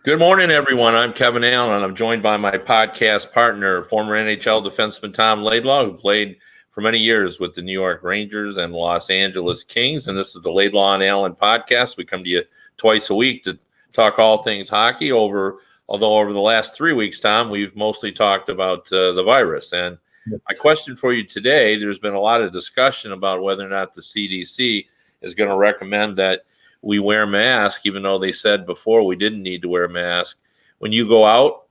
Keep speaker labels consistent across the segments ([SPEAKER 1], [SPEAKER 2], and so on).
[SPEAKER 1] Good morning, everyone. I'm Kevin Allen, and I'm joined by my podcast partner, former NHL defenseman Tom Laidlaw, who played for many years with the New York Rangers and Los Angeles Kings. And this is the Laidlaw and Allen podcast. We come to you twice a week to talk all things hockey. Although over the last 3 weeks, Tom, we've mostly talked about the virus. And my question for you today, there's been a lot of discussion about whether or not the CDC is going to recommend that we wear masks, even though they said before we didn't need to wear a mask. When you go out,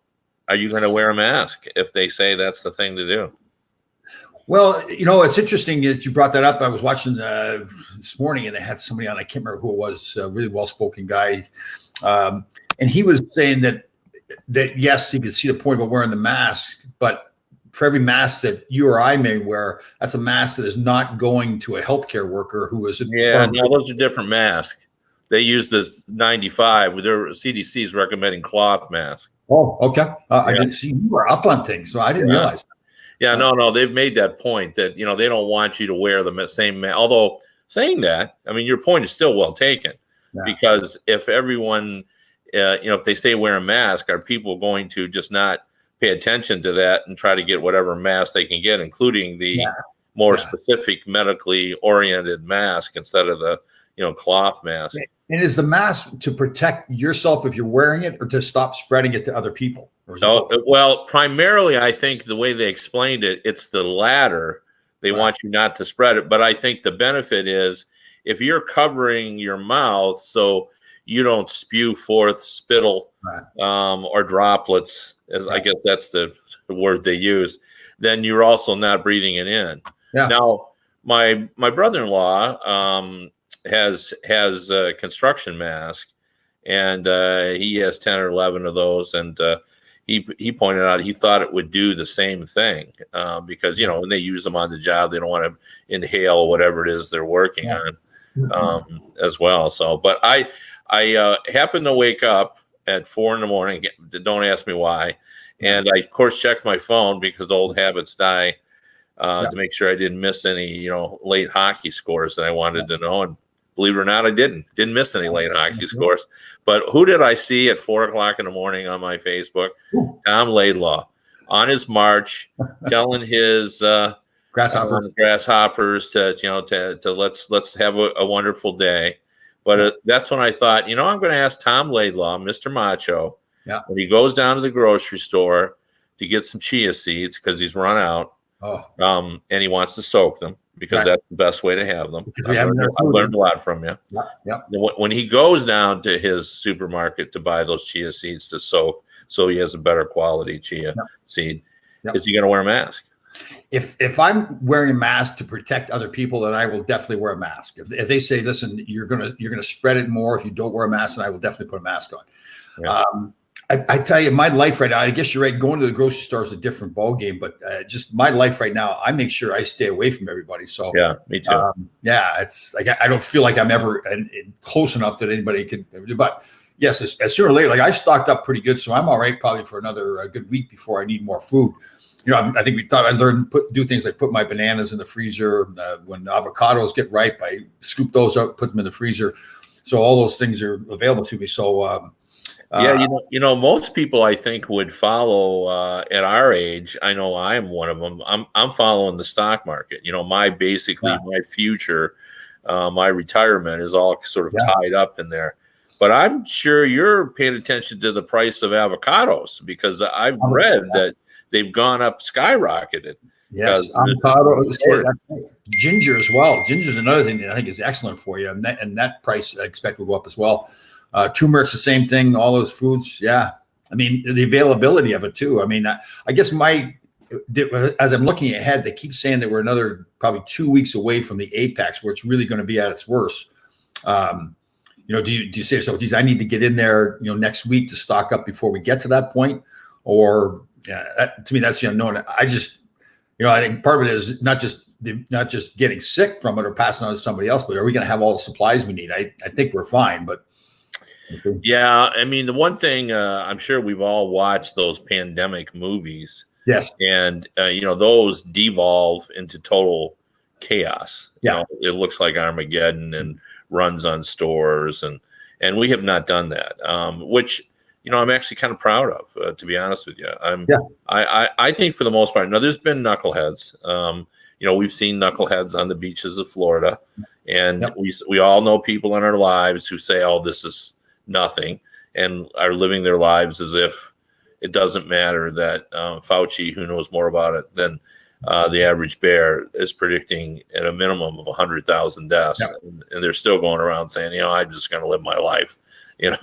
[SPEAKER 1] are you going to wear a mask if they say that's the thing to do?
[SPEAKER 2] Well, it's interesting that you brought that up. I was watching this morning, and they had somebody on, I can't remember who it was, a really well-spoken guy. And he was saying that yes, you could see the point about wearing the mask, but for every mask that you or I may wear, that's a mask that is not going to a healthcare worker who is.
[SPEAKER 1] No, those are different masks. They use this 95. Their CDC is recommending cloth masks.
[SPEAKER 2] Oh, okay. I didn't see you were up on things, so I didn't realize that.
[SPEAKER 1] Yeah, no, they've made that point that, they don't want you to wear the same mask. Although saying that, I mean, your point is still well taken, because if everyone, if they say wear a mask, are people going to just not pay attention to that and try to get whatever mask they can get, including the more specific medically oriented mask instead of the, cloth mask?
[SPEAKER 2] And is the mask to protect yourself if you're wearing it, or to stop spreading it to other people?
[SPEAKER 1] No, well, primarily, I think the way they explained it, it's the latter. They want you not to spread it. But I think the benefit is if you're covering your mouth so you don't spew forth spittle or droplets, as I guess that's the word they use, then you're also not breathing it in. Yeah. Now, my brother-in-law has a construction mask, and he has 10 or 11 of those, and he pointed out he thought it would do the same thing because when they use them on the job, they don't want to inhale whatever it is they're working on as well. So, but I happened to wake up at 4 a.m. Don't ask me why, and I of course checked my phone because old habits die to make sure I didn't miss any late hockey scores that I wanted to know. And believe it or not, I didn't miss any late hockey scores. But who did I see at 4 o'clock in the morning on my Facebook? Tom Laidlaw on his march, telling his grasshoppers to let's have a wonderful day. But that's when I thought, I'm going to ask Tom Laidlaw, Mr. Macho, when he goes down to the grocery store to get some chia seeds because he's run out, and he wants to soak them, because that's the best way to have them. I've learned a lot from you. When he goes down to his supermarket to buy those chia seeds to soak, so he has a better quality chia seed, is he going to wear a mask?
[SPEAKER 2] If I'm wearing a mask to protect other people, then I will definitely wear a mask. If they say, listen, you're gonna spread it more if you don't wear a mask, then I will definitely put a mask on. I tell you, my life right now, I guess you're right, going to the grocery store is a different ballgame, but just my life right now, I make sure I stay away from everybody. So
[SPEAKER 1] me too.
[SPEAKER 2] It's like I don't feel like I'm ever close enough that anybody could. But yes, as sooner or later, like I stocked up pretty good, so I'm all right probably for another good week before I need more food. I think we thought I learned do things like put my bananas in the freezer. When avocados get ripe, I scoop those out, put them in the freezer. So all those things are available to me. So.
[SPEAKER 1] Most people I think would follow at our age. I know I'm one of them. I'm following the stock market. My future, my retirement is all sort of tied up in there. But I'm sure you're paying attention to the price of avocados, because I've read that they've gone up, skyrocketed.
[SPEAKER 2] Yes, avocados, ginger as well. Ginger is another thing that I think is excellent for you, and that price I expect will go up as well. Turmeric's the same thing, all those foods. Yeah. I mean, the availability of it too. I mean, I guess as I'm looking ahead, they keep saying that we're another probably 2 weeks away from the apex where it's really going to be at its worst. Do you say to yourself, geez, I need to get in there, next week to stock up before we get to that point? Or to me, that's the unknown. I just, I think part of it is not just getting sick from it or passing on to somebody else, but are we going to have all the supplies we need? I think we're fine, but.
[SPEAKER 1] Yeah, I mean, the one thing I'm sure we've all watched those pandemic movies.
[SPEAKER 2] Yes.
[SPEAKER 1] And, those devolve into total chaos. It looks like Armageddon and runs on stores. And we have not done that, which I'm actually kind of proud of, to be honest with you.
[SPEAKER 2] Yeah.
[SPEAKER 1] I think for the most part, now there's been knuckleheads. We've seen knuckleheads on the beaches of Florida, and
[SPEAKER 2] Yep.
[SPEAKER 1] we all know people in our lives who say, "Oh, this is nothing," and are living their lives as if it doesn't matter that Fauci, who knows more about it than the average bear, is predicting at a minimum of 100,000 deaths,
[SPEAKER 2] Yep.
[SPEAKER 1] and they're still going around saying, I'm just going to live my life.
[SPEAKER 2] Yeah.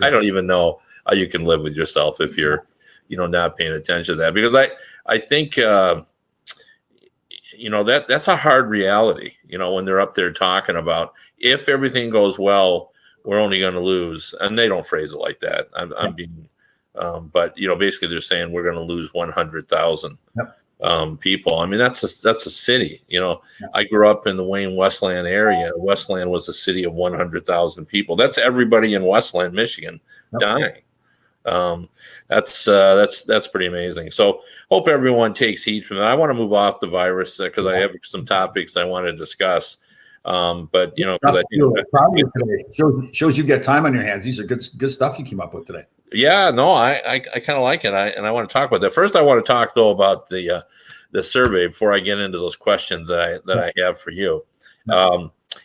[SPEAKER 1] I don't even know how you can live with yourself if you're, not paying attention to that, because I think, that's a hard reality, when they're up there talking about, if everything goes well, we're only going to lose. And they don't phrase it like that. I'm being, but basically they're saying we're going to lose 100,000 people. I mean, that's a city, I grew up in the Wayne Westland area. Westland was a city of 100,000 people. That's everybody in Westland, Michigan dying. That's pretty amazing. So hope everyone takes heed from that. I want to move off the virus because I have some topics I want to discuss. But because I think
[SPEAKER 2] today shows you get time on your hands. These are good stuff you came up with today.
[SPEAKER 1] Yeah, no, I kind of like it. I want to talk about that. First, I want to talk though about the survey before I get into those questions that I have for you.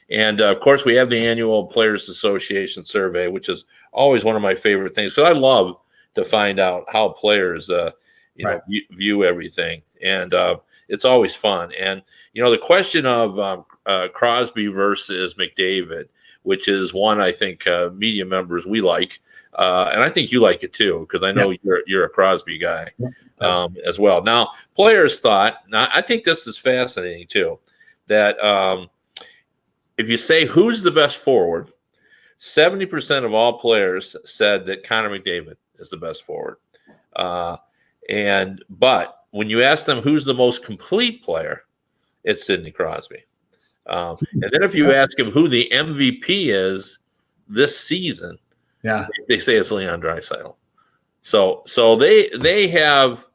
[SPEAKER 1] And of course, we have the annual Players Association survey, which is always one of my favorite things because I love to find out how players view everything, and it's always fun. And the question of Crosby versus McDavid, which is one I think media members we like. And I think you like it too, because I know you're a Crosby guy as well. Now, players thought, I think this is fascinating too, that if you say who's the best forward, 70% of all players said that Connor McDavid is the best forward. But when you ask them who's the most complete player, it's Sidney Crosby. And then if you ask him who the MVP is this season, they say it's Leon Draisaitl. So they have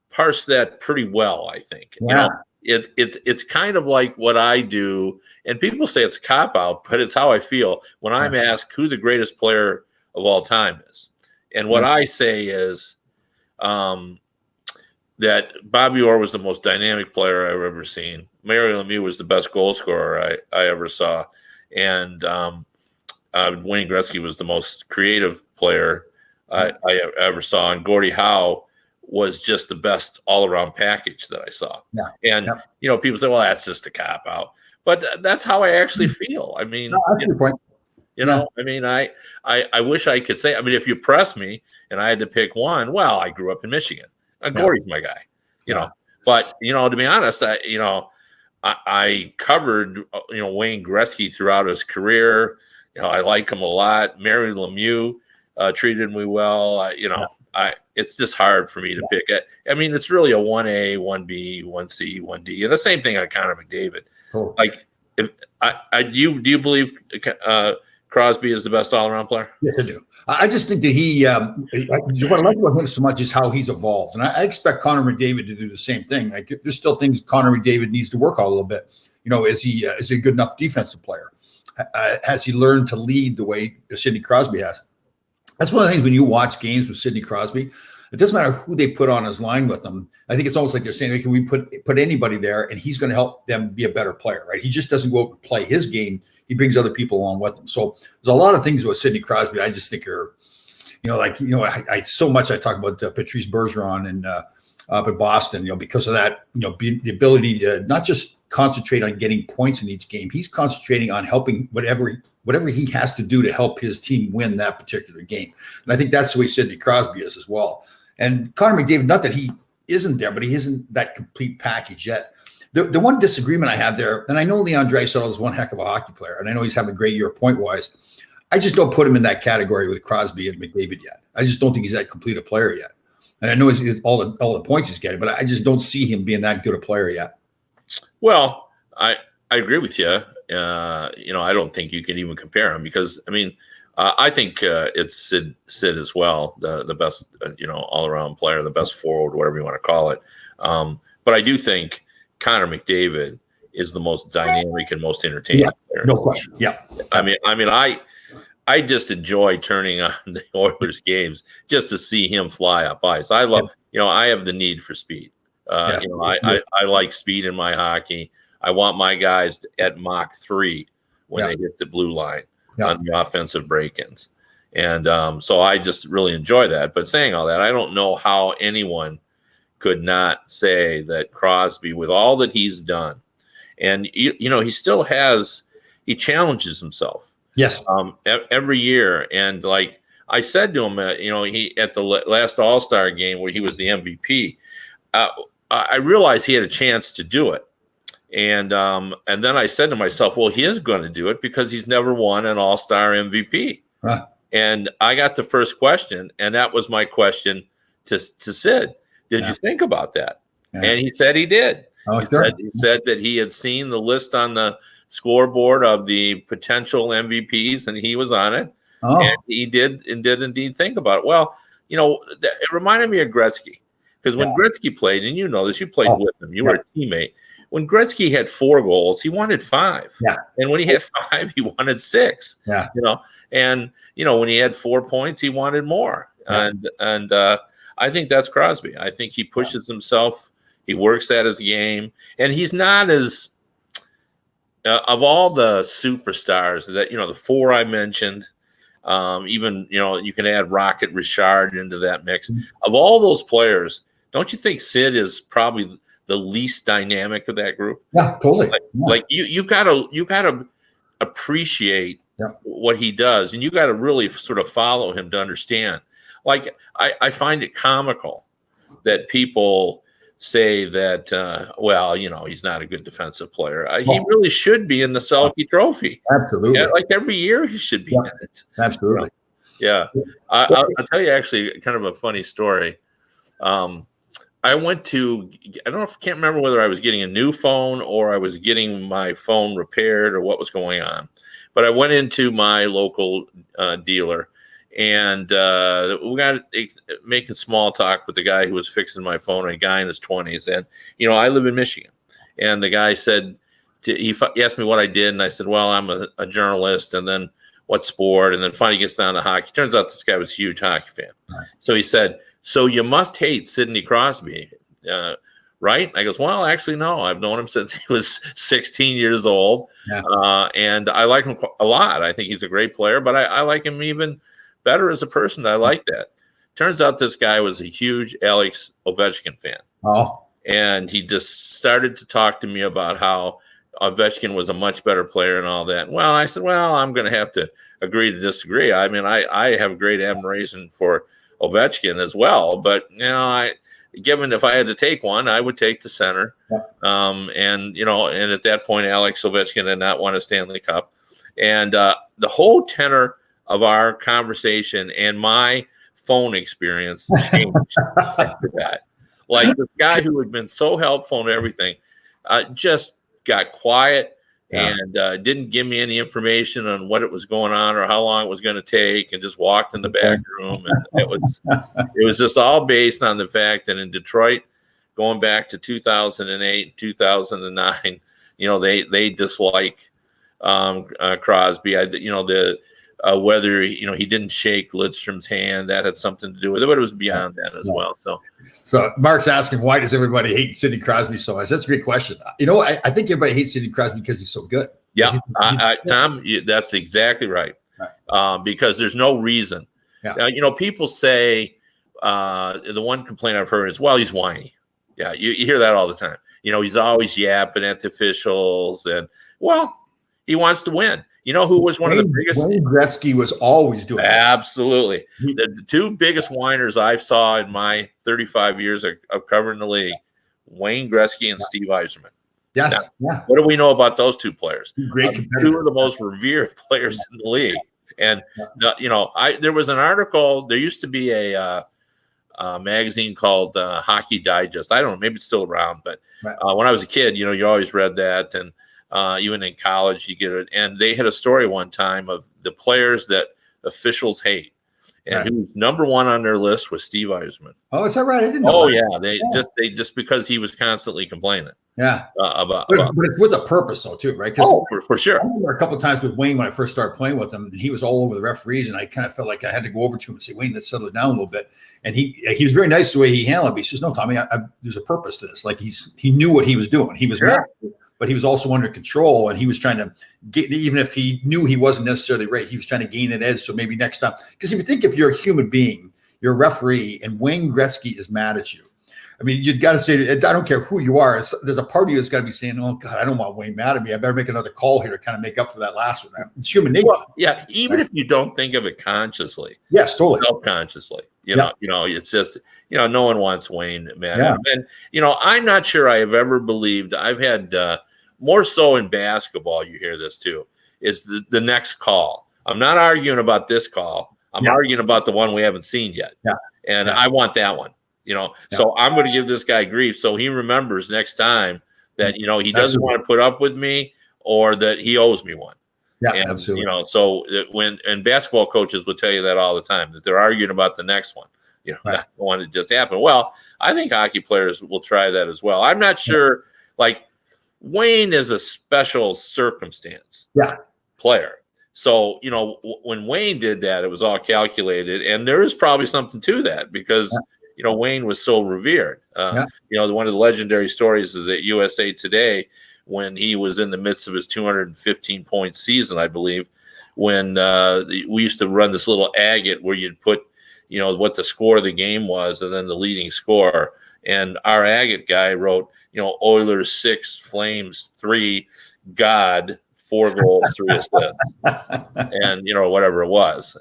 [SPEAKER 1] parsed that pretty well, I think. It's kind of like what I do, and people say it's a cop-out, but it's how I feel when I'm asked who the greatest player of all time is. And what I say is that Bobby Orr was the most dynamic player I've ever seen. Mario Lemieux was the best goal scorer I ever saw. And Wayne Gretzky was the most creative player I ever saw. And Gordie Howe was just the best all-around package that I saw. And, people say, well, that's just a cop-out. But that's how I actually feel. I mean,
[SPEAKER 2] that's a good point.
[SPEAKER 1] I mean, I wish I could say, I mean, if you press me and I had to pick one, well, I grew up in Michigan. Gordie's my guy, But, to be honest, I covered, Wayne Gretzky throughout his career. I like him a lot. Mario Lemieux treated me well. It's just hard for me to pick it. I mean, it's really a 1A, 1B, 1C, 1D, and the same thing on Connor McDavid.
[SPEAKER 2] Cool.
[SPEAKER 1] Like, do you believe Crosby is the best all-around player?
[SPEAKER 2] Yes, I do. I just think that what I like about him so much is how he's evolved, and I expect Connor McDavid to do the same thing. Like, there's still things Connor McDavid needs to work on a little bit. Is he a good enough defensive player? Has he learned to lead the way Sidney Crosby has? That's one of the things when you watch games with Sidney Crosby, it doesn't matter who they put on his line with them. I think it's almost like they're saying, can we put anybody there and he's going to help them be a better player, right? He just doesn't go out and play his game. He brings other people along with him. So there's a lot of things about Sidney Crosby I just think are, I so much I talk about Patrice Bergeron and up in Boston, because of that, the ability to not just concentrate on getting points in each game. He's concentrating on helping whatever he has to do to help his team win that particular game. And I think that's the way Sidney Crosby is as well. And Connor McDavid, not that he isn't there, but he isn't that complete package yet. The one disagreement I have there, and I know Leon Draisaitl is one heck of a hockey player, and I know he's having a great year point-wise. I just don't put him in that category with Crosby and McDavid yet. I just don't think he's that complete a player yet. And I know he's all the points he's getting, but I just don't see him being that good a player yet.
[SPEAKER 1] Well, I agree with you. I don't think you can even compare him because, I mean, I think it's Sid as well, the best, all-around player, the best forward, whatever you want to call it. But I do think Connor McDavid is the most dynamic and most entertaining player.
[SPEAKER 2] No question. Yeah.
[SPEAKER 1] I mean, I just enjoy turning on the Oilers games just to see him fly up ice. I love, I have the need for speed.
[SPEAKER 2] Yes.
[SPEAKER 1] I like speed in my hockey. I want my guys at Mach 3 when they hit the blue line on the offensive break-ins. And so I just really enjoy that. But saying all that, I don't know how anyone could not say that Crosby, with all that he's done, and he still he challenges himself.
[SPEAKER 2] Yes.
[SPEAKER 1] Every year. And like I said to him, he at the last All-Star game where he was the MVP, I realized he had a chance to do it. And then I said to myself, well, he is going to do it because he's never won an All-Star MVP.
[SPEAKER 2] Huh.
[SPEAKER 1] And I got the first question, and that was my question to Sid. Did you think about that? Yeah. And he said he did.
[SPEAKER 2] Oh, sure.
[SPEAKER 1] He said that he had seen the list on the scoreboard of the potential MVPs, and he was on it. Oh. And he did indeed think about it. Well, it reminded me of Gretzky, because when Gretzky played, and you know this, you played with him, you were a teammate. When Gretzky had 4 goals, he wanted 5. Yeah. And when he had 5, he wanted 6. Yeah. And when he had 4 points, he wanted more. Yeah. And I think that's Crosby. I think he pushes himself. He works at his game, and he's not as of all the superstars that the 4 I mentioned. Even you can add Rocket Richard into that mix. Mm-hmm. Of all those players, don't you think Sid is probably the least dynamic of that group?
[SPEAKER 2] Yeah, totally.
[SPEAKER 1] Like you gotta appreciate what he does, and you got to really sort of follow him to understand. Like I find it comical that people say that he's not a good defensive player. He really should be in the Selke Trophy.
[SPEAKER 2] Absolutely.
[SPEAKER 1] Like every year he should be in it.
[SPEAKER 2] Absolutely.
[SPEAKER 1] Yeah. I'll tell you actually kind of a funny story. I went to, I can't remember whether I was getting a new phone or I was getting my phone repaired or what was going on. But I went into my local dealer, and we got making small talk with the guy who was fixing my phone, a guy in his 20s. And, I live in Michigan. And the guy said, he asked me what I did. And I said, well, I'm a journalist. And then what sport? And then finally gets down to hockey. Turns out this guy was a huge hockey fan. Right. So he said, so you must hate Sidney Crosby, right? I goes, well, actually, no. I've known him since he was 16 years old. Yeah. And I like him a lot. I think he's a great player, but I like him even better as a person. I like that. Turns out this guy was a huge Alex Ovechkin fan. Oh. And he just started to talk to me about how Ovechkin was a much better player and all that. Well, I said, well, I'm going to have to agree to disagree. I mean, I have great admiration for Ovechkin as well, but given if I had to take one, I would take the center. Yeah. And at that point, Alex Ovechkin had not won a Stanley Cup. And the whole tenor of our conversation and my phone experience changed after that. Like this guy who had been so helpful and everything, just got quiet and didn't give me any information on what it was going on or how long it was going to take, and just walked in the back room. And it was just all based on the fact that in Detroit, going back to 2008 and 2009, they dislike Crosby. Whether he didn't shake Lidstrom's hand, that had something to do with it, but it was beyond that as well.
[SPEAKER 2] So Mark's asking, why does everybody hate Sidney Crosby so much? That's a great question. I think everybody hates Sidney Crosby because he's so good.
[SPEAKER 1] Yeah, Tom, that's exactly right. Because there's no reason. Yeah. People say the one complaint I've heard is, well, he's whiny. Yeah, you hear that all the time. He's always yapping at the officials, and he wants to win. Who was one of the biggest?
[SPEAKER 2] Wayne Gretzky was always doing that.
[SPEAKER 1] Absolutely. The 2 biggest whiners I saw in my 35 years of covering the league, Wayne Gretzky and Steve Yzerman.
[SPEAKER 2] Yes.
[SPEAKER 1] Now, what do we know about those 2 players? Great 2 of the most revered players in the league. And, there was an article. There used to be a magazine called Hockey Digest. I don't know. Maybe it's still around. But when I was a kid, you always read that. And even in college, you get it. And they had a story one time of the players that officials hate. and
[SPEAKER 2] Right.
[SPEAKER 1] who's number one on their list was Steve Eisman.
[SPEAKER 2] Oh, is that right? I didn't know.
[SPEAKER 1] Oh
[SPEAKER 2] that.
[SPEAKER 1] yeah, they just because he was constantly complaining
[SPEAKER 2] Yeah.
[SPEAKER 1] about.
[SPEAKER 2] But it's with a purpose, though, too, right? Because
[SPEAKER 1] For sure.
[SPEAKER 2] I remember a couple of times with Wayne when I first started playing with him, and he was all over the referees, and I kind of felt like I had to go over to him and say, "Wayne, let's settle it down a little bit." And he was very nice the way he handled it. But he says, "No, Tommy, there's a purpose to this. Like he knew what he was doing. He was
[SPEAKER 1] Sure.
[SPEAKER 2] mad, but he was also under control, and he was trying to get, even if he knew he wasn't necessarily right, he was trying to gain an edge. So maybe next time, because if you're a human being, you're a referee, and Wayne Gretzky is mad at you. I mean, you've got to say, I don't care who you are. There's a part of you that's got to be saying, oh, God, I don't want Wayne mad at me. I better make another call here to kind of make up for that last one. It's human nature.
[SPEAKER 1] Well, yeah, even if you don't think of it consciously,
[SPEAKER 2] yes, totally.
[SPEAKER 1] Self-consciously, you know, it's just, no one wants Wayne mad
[SPEAKER 2] Yeah.
[SPEAKER 1] at him. And, I'm not sure I have ever believed. I've had more so in basketball, you hear this too, is the next call. I'm not arguing about this call. I'm arguing about the one we haven't seen yet.
[SPEAKER 2] Yeah.
[SPEAKER 1] And I want that one. So I'm going to give this guy grief so he remembers next time that, he doesn't want to put up with me or that he owes me one.
[SPEAKER 2] Yeah,
[SPEAKER 1] and,
[SPEAKER 2] absolutely.
[SPEAKER 1] So and basketball coaches will tell you that all the time, that they're arguing about the next one, not the one that just happened. Well, I think hockey players will try that as well. I'm not sure, like Wayne is a special circumstance player. So, when Wayne did that, it was all calculated, and there is probably something to that because Wayne was so revered. One of the legendary stories is at USA Today when he was in the midst of his 215-point season, I believe, when we used to run this little agate where you'd put, what the score of the game was and then the leading score. And our agate guy wrote, Oilers 6, Flames 3, God 4 goals, 3 assists, and whatever it was.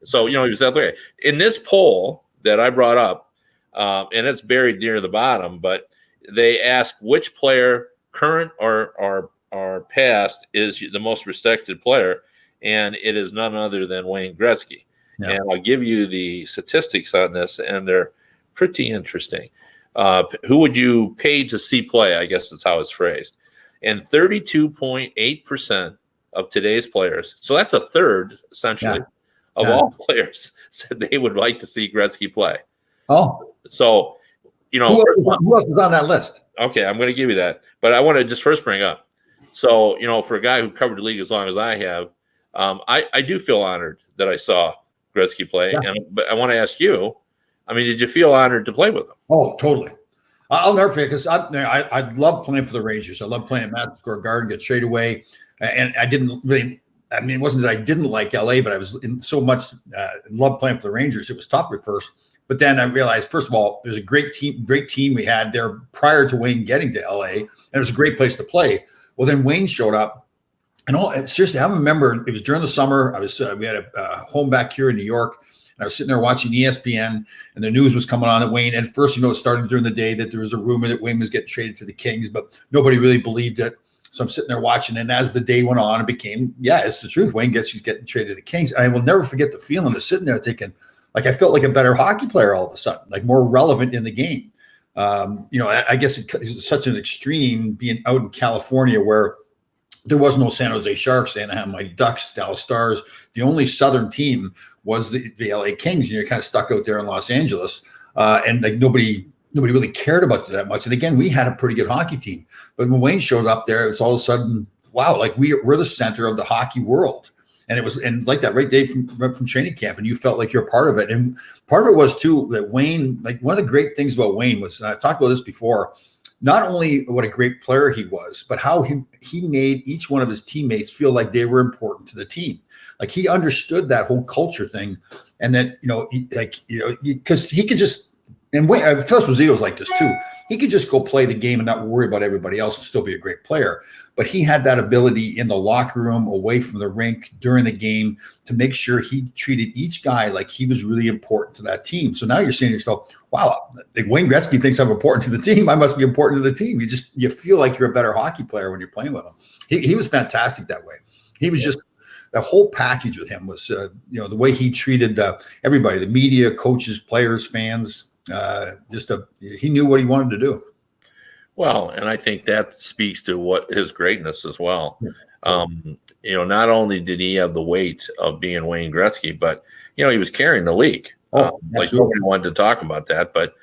[SPEAKER 1] So he was that way. In this poll that I brought up, and it's buried near the bottom, but they ask which player, current or past, is the most respected player, and it is none other than Wayne Gretzky. Yeah. And I'll give you the statistics on this, and they're pretty interesting. Who would you pay to see play? I guess that's how it's phrased. And 32.8% of today's players, so that's a third, essentially, of all players, said they would like to see Gretzky play.
[SPEAKER 2] Oh.
[SPEAKER 1] So,
[SPEAKER 2] who else is on that list?
[SPEAKER 1] Okay, I'm going to give you that. But I want to just first bring up. So, for a guy who covered the league as long as I have, I do feel honored that I saw Gretzky play. Yeah. But I want to ask you, did you feel honored to play with him?
[SPEAKER 2] Oh, totally. I'll never forget because I love playing for the Rangers. I love playing at Madison Square Garden, get traded away. And I didn't really, it wasn't that I didn't like LA, but I was in so much love playing for the Rangers. It was tough at first. But then I realized, first of all, there's a great team we had there prior to Wayne getting to LA, and it was a great place to play. Well, then Wayne showed up, and seriously, I remember it was during the summer. We had a home back here in New York, and I was sitting there watching ESPN, and the news was coming on that Wayne. At first, it started during the day that there was a rumor that Wayne was getting traded to the Kings, but nobody really believed it. So I'm sitting there watching, and as the day went on, it became, it's the truth. Wayne Gretzky's getting traded to the Kings. And I will never forget the feeling of sitting there thinking, like I felt like a better hockey player all of a sudden, like more relevant in the game. I guess it's such an extreme being out in California where there was no San Jose Sharks, Anaheim Mighty Ducks, Dallas Stars. The only Southern team was the LA Kings. You're kind of stuck out there in Los Angeles, and like nobody really cared about it that much. And again, we had a pretty good hockey team, but when Wayne showed up there, it's all of a sudden, wow, like we're the center of the hockey world. And it was, and like that right day from training camp, and you felt like you're part of it. And part of it was too that Wayne, like one of the great things about Wayne was, and I've talked about this before, not only what a great player he was, but how he made each one of his teammates feel like they were important to the team. Like he understood that whole culture thing, and that because he could just. And Philip Esposito was like this too. He could just go play the game and not worry about everybody else and still be a great player. But he had that ability in the locker room, away from the rink, during the game, to make sure he treated each guy like he was really important to that team. So now you're saying to yourself, wow, like Wayne Gretzky thinks I'm important to the team. I must be important to the team. You feel like you're a better hockey player when you're playing with him. He was fantastic that way. He was just the whole package with him was, the way he treated everybody, the media, coaches, players, fans. He knew what he wanted to do.
[SPEAKER 1] Well, and I think that speaks to what his greatness as well. Not only did he have the weight of being Wayne Gretzky, but he was carrying the league. Like nobody wanted to talk about that. But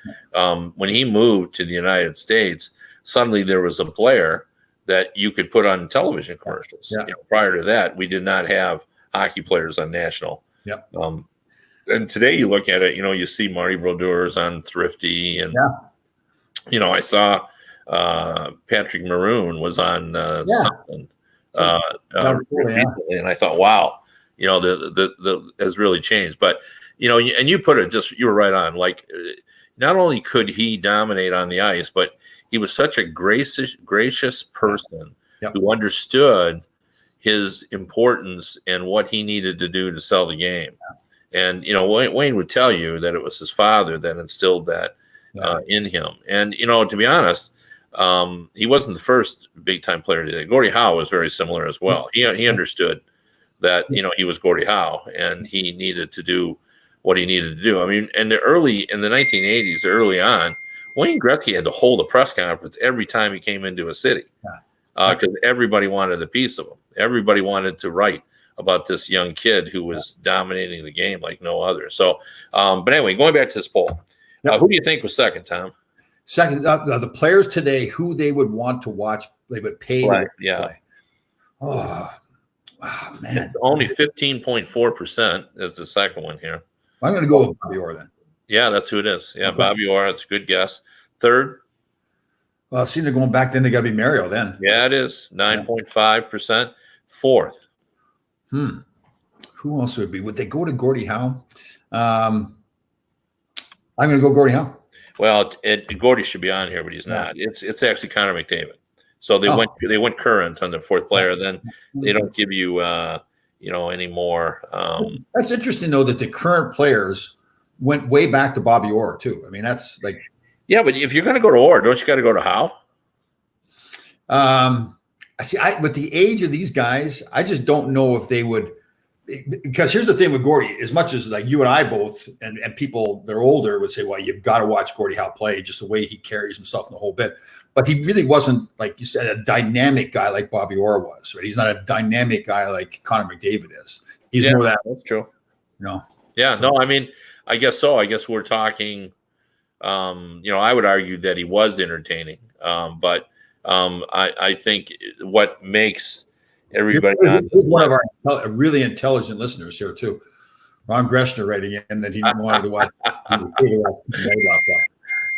[SPEAKER 1] when he moved to the United States, suddenly there was a player that you could put on television commercials.
[SPEAKER 2] Yeah.
[SPEAKER 1] Prior to that, we did not have hockey players on national.
[SPEAKER 2] Yep.
[SPEAKER 1] And today you look at it, you see Marty Brodeurs on Thrifty, and I saw Patrick Maroon was on something recently, and I thought, wow, the has really changed. But and you put it you were right on. Like, not only could he dominate on the ice, but he was such a gracious person who understood his importance and what he needed to do to sell the game. And Wayne would tell you that it was his father that instilled that in him. And to be honest, he wasn't the first big time player today. Gordie Howe was very similar as well. He understood that he was Gordie Howe and he needed to do what he needed to do. I mean, in the 1980s, early on, Wayne Gretzky had to hold a press conference every time he came into a city because everybody wanted a piece of him. Everybody wanted to write about this young kid who was dominating the game like no other. So, but anyway, going back to this poll, who do you think was second, Tom?
[SPEAKER 2] Second, the players today who they would want to watch, they would pay.
[SPEAKER 1] Right.
[SPEAKER 2] To play. Oh, man.
[SPEAKER 1] It's only 15.4% is the second one here.
[SPEAKER 2] I'm going to go with Bobby Orr then.
[SPEAKER 1] Yeah, that's who it is. Yeah, okay. Bobby Orr. That's a good guess. Third?
[SPEAKER 2] Well, see, they're going back. Then they got to be Mario then.
[SPEAKER 1] Yeah, it is. 9.5%. Fourth.
[SPEAKER 2] Who else would be? Would they go to Gordie Howe? I'm going to go Gordie Howe.
[SPEAKER 1] Well, Gordie should be on here, but he's not. It's actually Connor McDavid. So they went current on the fourth player. Then they don't give you any more.
[SPEAKER 2] That's interesting though that the current players went way back to Bobby Orr too. I mean, that's like.
[SPEAKER 1] Yeah, but if you're going to go to Orr, don't you got to go to Howe?
[SPEAKER 2] With the age of these guys, I just don't know if they would. Because here's the thing with Gordie, as much as like you and I both and people that are older would say, well, you've got to watch Gordie Howe play, just the way he carries himself in the whole bit. But he really wasn't, like you said, a dynamic guy like Bobby Orr was. Right? He's not a dynamic guy like Connor McDavid is. He's more that.
[SPEAKER 1] That's true.
[SPEAKER 2] Yeah,
[SPEAKER 1] no, I mean, I guess so. I guess we're talking, I would argue that he was entertaining. But I think what makes everybody on
[SPEAKER 2] this one of our really intelligent listeners here too. Ron Greshner writing in that he wanted to watch.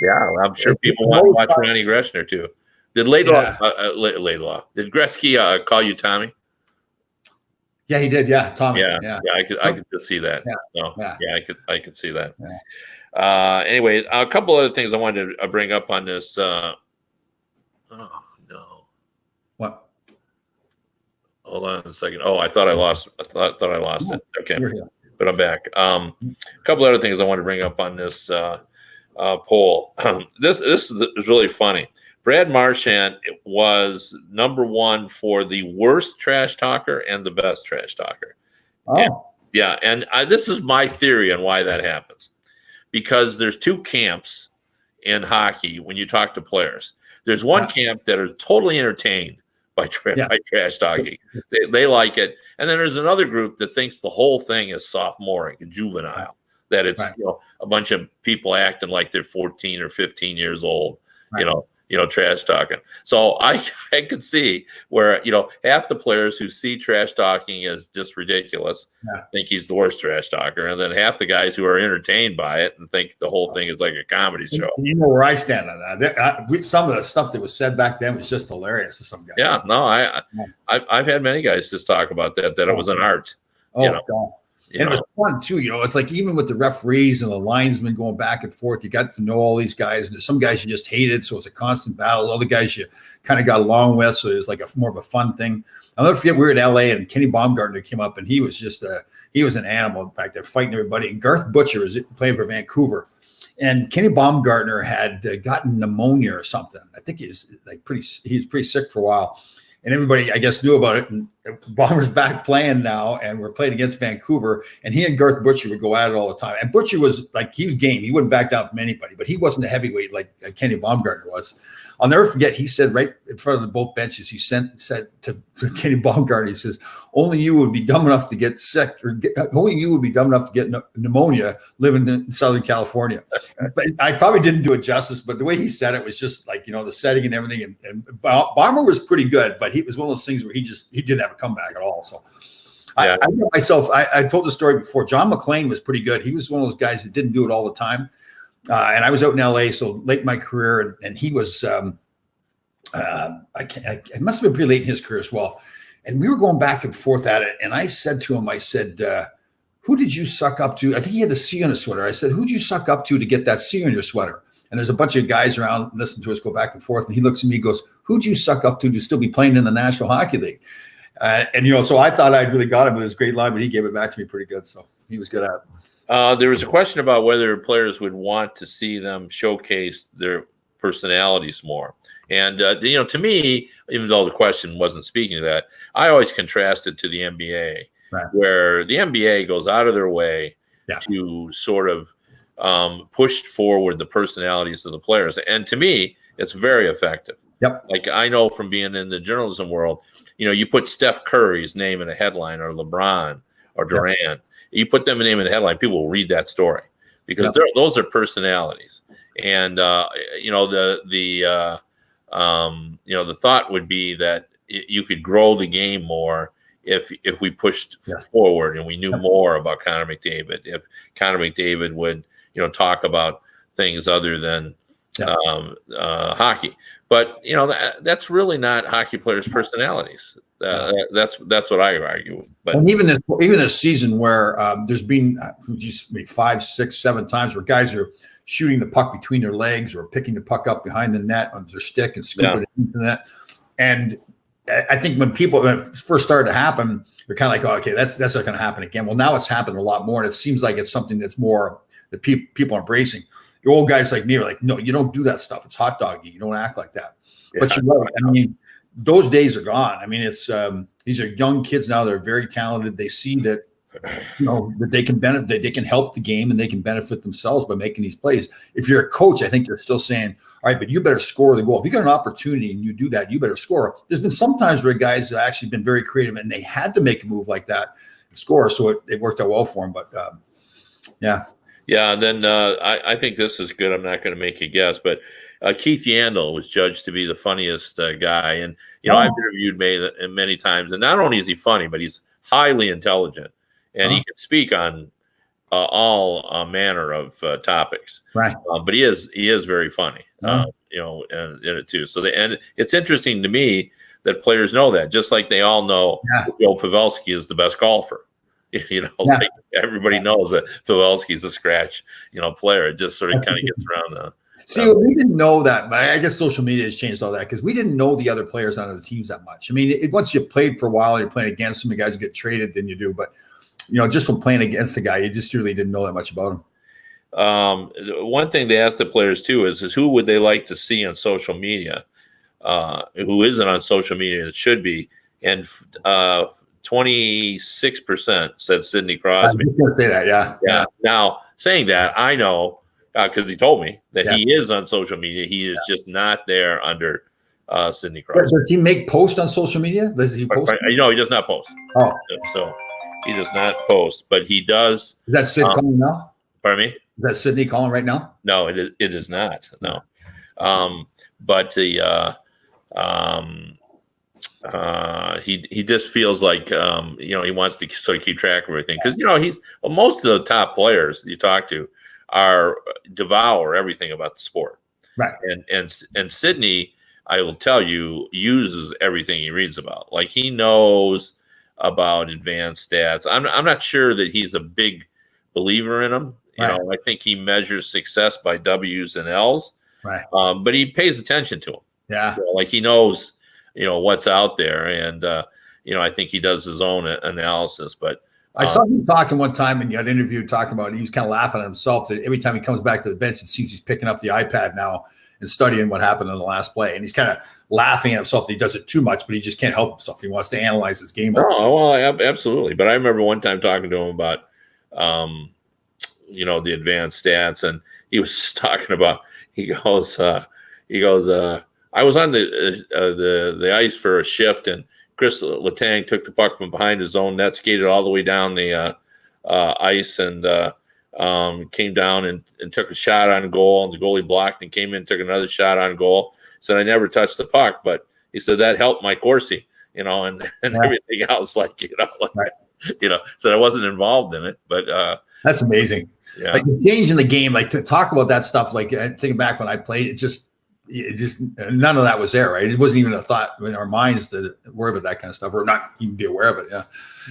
[SPEAKER 1] Yeah, I'm sure people want to watch Ronnie Greshner too. Did Laidlaw? Did Gretzky call you Tommy?
[SPEAKER 2] Yeah, he did. Yeah, Tommy.
[SPEAKER 1] Yeah. I could just see that. I could see that.
[SPEAKER 2] Yeah.
[SPEAKER 1] Anyway, a couple other things I wanted to bring up on this. Oh no.
[SPEAKER 2] What?
[SPEAKER 1] Hold on a second. Oh, I thought I lost it. Okay, but I'm back. A couple other things I want to bring up on this poll. This is really funny. Brad Marchand was number one for the worst trash talker and the best trash talker.
[SPEAKER 2] Oh,
[SPEAKER 1] and this is my theory on why that happens. Because there's two camps in hockey when you talk to players. There's one camp that are totally entertained by trash talking. They like it. And then there's another group that thinks the whole thing is sophomoric and juvenile, that it's a bunch of people acting like they're 14 or 15 years old, trash talking. So I could see where, half the players who see trash talking as just ridiculous think he's the worst trash talker. And then half the guys who are entertained by it and think the whole thing is like a comedy show.
[SPEAKER 2] You know where I stand on that. Some of the stuff that was said back then was just hilarious to some guys.
[SPEAKER 1] Yeah, no, I've had many guys just talk about that it was an art.
[SPEAKER 2] God. And it was fun too, it's like even with the referees and the linesmen going back and forth, you got to know all these guys. And some guys you just hated, so it's a constant battle. Other guys you kind of got along with, so it was like more of a fun thing. I'll never forget we were in LA and Kenny Baumgartner came up and he was just he was an animal back there fighting everybody. And Garth Butcher was playing for Vancouver. And Kenny Baumgartner had gotten pneumonia or something. I think he was pretty sick for a while. And everybody, I guess, knew about it. And Bomber's back playing now, and we're playing against Vancouver. And he and Garth Butcher would go at it all the time. And Butcher was he was game. He wouldn't back down from anybody, but he wasn't a heavyweight like Kenny Baumgartner was. I'll never forget. He said right in front of the both benches, he said to Kenny Baumgartner, he says, "Only you would be dumb enough to get sick, only you would be dumb enough to get pneumonia living in Southern California." But I probably didn't do it justice. But the way he said it was just like, the setting and everything. And Barmer was pretty good, but he was one of those things where he didn't have a comeback at all. So. Yeah. I know myself. I told the story before. John McClain was pretty good. He was one of those guys that didn't do it all the time. And I was out in LA, so late in my career, and he was. It must have been pretty late in his career as well. And we were going back and forth at it. And I said to him, "Who did you suck up to?" I think he had the C on his sweater. I said, "Who did you suck up to get that C on your sweater?" And there's a bunch of guys around listening to us go back and forth. And he looks at me, and goes, "Who'd you suck up to still be playing in the National Hockey League?" So I thought I'd really got him with his great line, but he gave it back to me pretty good. So he was good at it.
[SPEAKER 1] There was a question about whether players would want to see them showcase their personalities more. And, to me, even though the question wasn't speaking to that, I always contrast it to the NBA, right, where the NBA goes out of their way to sort of push forward the personalities of the players. And to me, it's very effective.
[SPEAKER 2] Yep.
[SPEAKER 1] Like I know from being in the journalism world, you put Steph Curry's name in a headline, or LeBron or Durant. Yep. You put them name in a headline, people will read that story because those are personalities. And the thought would be that you could grow the game more if we pushed forward and we knew more about Connor McDavid. If Connor McDavid would talk about things other than hockey. But that's really not hockey players' personalities. That's what I argue. But
[SPEAKER 2] and even this season where there's been maybe 5, 6, 7 times where guys are shooting the puck between their legs or picking the puck up behind the net on their stick and scooping it into the net. And I think when it first started to happen, they're kind of like, "Oh, okay, that's not going to happen again." Well, now it's happened a lot more, and it seems like it's something that's more that people are embracing. The old guys like me are like, "No, you don't do that stuff. It's hot doggy. You don't act like that." Yeah. But you're right. I mean, those days are gone. I mean, it's these are young kids now. They're very talented. They see that that they can benefit, that they can help the game, and they can benefit themselves by making these plays. If you're a coach, I think they're still saying, "All right, but you better score the goal. If you got an opportunity and you do that, you better score." There's been some times where guys have actually been very creative and they had to make a move like that and score, so it worked out well for them. But
[SPEAKER 1] Yeah, and then I think this is good. I'm not going to make you guess, but Keith Yandel was judged to be the funniest guy. And, I've interviewed many times. And not only is he funny, but he's highly intelligent. And he can speak on all manner of topics.
[SPEAKER 2] Right.
[SPEAKER 1] But he is very funny, and in it too. So and it's interesting to me that players know that, just like they all know Joe Pavelski is the best golfer. Like everybody knows that Pavelski's a scratch, player. It just sort of kind of gets around.
[SPEAKER 2] We didn't know that, but I guess social media has changed all that because we didn't know the other players on the teams that much. I mean, once you played for a while, you're playing against them, the guys get traded, then you do. But just from playing against the guy, you just really didn't know that much about him.
[SPEAKER 1] One thing they ask the players too is who would they like to see on social media, who isn't on social media that should be, and 26% said Sidney Crosby.
[SPEAKER 2] I was going to say that, yeah.
[SPEAKER 1] Now, saying that, I know because he told me that he is on social media. He is just not there under Sidney Crosby.
[SPEAKER 2] Does he make posts on social media? Does he post?
[SPEAKER 1] He does not post.
[SPEAKER 2] Oh,
[SPEAKER 1] so he does not post, but he does.
[SPEAKER 2] Is that Sid calling now?
[SPEAKER 1] Pardon me?
[SPEAKER 2] Is that Sidney calling right now?
[SPEAKER 1] No, it is not. No, but the he just feels like he wants to sort of keep track of everything because most of the top players you talk to devour everything about the sport,
[SPEAKER 2] right?
[SPEAKER 1] And Sidney, I will tell you, uses everything he reads about. Like he knows about advanced stats. I'm not sure that he's a big believer in them.
[SPEAKER 2] Right.
[SPEAKER 1] I think he measures success by W's and L's.
[SPEAKER 2] Right.
[SPEAKER 1] But he pays attention to them.
[SPEAKER 2] Yeah.
[SPEAKER 1] Like he knows, what's out there, and I think he does his own analysis. But
[SPEAKER 2] I saw him talking one time and got interviewed talking about. He was kind of laughing at himself that every time he comes back to the bench, it seems he's picking up the iPad now and studying what happened in the last play, and he's kind of laughing at himself that he does it too much, but he just can't help himself. He wants to analyze his game.
[SPEAKER 1] Oh, well, absolutely. But I remember one time talking to him about, the advanced stats, and he was just talking about. He goes, I was on the ice for a shift, and Chris Letang took the puck from behind his own net, skated all the way down the ice, and came down and took a shot on goal, and the goalie blocked and came in and took another shot on goal. Said, I never touched the puck, but he said that helped Mike Corsi, and everything else, right. So I wasn't involved in it, but
[SPEAKER 2] that's amazing.
[SPEAKER 1] Yeah.
[SPEAKER 2] Like the change in the game, like to talk about that stuff, like thinking back when I played, it just none of that was there, right? It wasn't even a thought in our minds to worry about that kind of stuff or not even be aware of it. Yeah.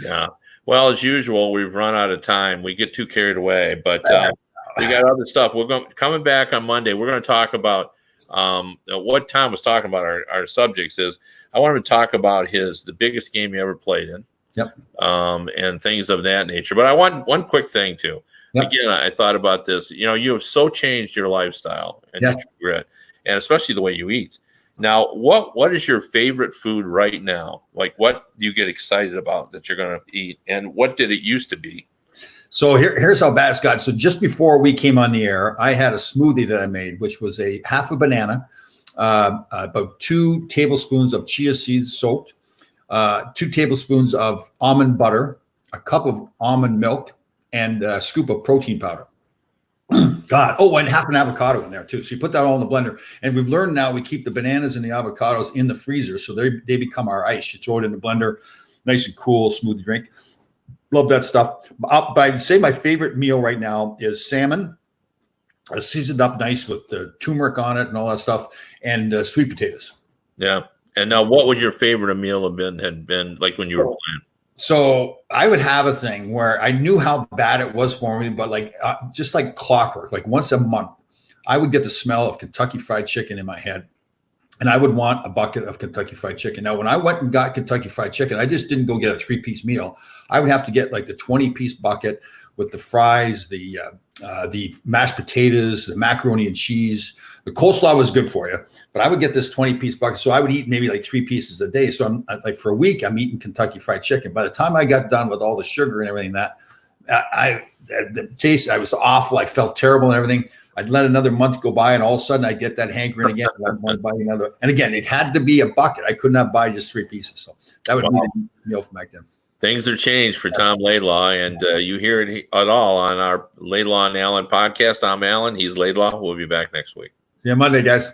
[SPEAKER 1] Yeah. Well, as usual, we've run out of time. We get too carried away, but we got other stuff. We're coming back on Monday. We're going to talk about what Tom was talking about. Our subjects is I want him to talk about the biggest game he ever played in.
[SPEAKER 2] Yep.
[SPEAKER 1] And things of that nature. But I want one quick thing too. Yep. Again, I thought about this. You have so changed your lifestyle and your grit, and especially the way you eat. Now, what is your favorite food right now? Like, what do you get excited about that you're going to eat, and what did it used to be?
[SPEAKER 2] So here's how bad it's got. So just before we came on the air, I had a smoothie that I made, which was a half a banana, about 2 tablespoons of chia seeds soaked, 2 tablespoons of almond butter, a cup of almond milk, and a scoop of protein powder. God. Oh, and half an avocado in there too. So you put that all in the blender. And we've learned now we keep the bananas and the avocados in the freezer. So they become our ice. You throw it in the blender, nice and cool, smooth drink. Love that stuff. But I'd say my favorite meal right now is salmon, seasoned up nice with the turmeric on it and all that stuff, and sweet potatoes.
[SPEAKER 1] Yeah. And now what would your favorite meal had been like when you were playing?
[SPEAKER 2] So I would have a thing where I knew how bad it was for me, but just like clockwork, like once a month, I would get the smell of Kentucky Fried Chicken in my head, and I would want a bucket of Kentucky Fried Chicken. Now, when I went and got Kentucky Fried Chicken, I just didn't go get a 3-piece meal. I would have to get like the 20-piece bucket with the fries, the mashed potatoes, the macaroni and cheese. The coleslaw was good for you, but I would get this 20-piece bucket. So I would eat maybe like 3 pieces a day. So I'm like, for a week, I'm eating Kentucky Fried Chicken. By the time I got done with all the sugar and everything, the taste, I was awful. I felt terrible and everything. I'd let another month go by, and all of a sudden I'd get that hankering again. And I'd want to buy another. And again, it had to be a bucket. I could not buy just 3 pieces. So that would be the meal from back then.
[SPEAKER 1] Things are changed for Tom Laidlaw, and you hear it at all on our Laidlaw and Allen podcast. I'm Allen. He's Laidlaw. We'll be back next week.
[SPEAKER 2] See you Monday, guys.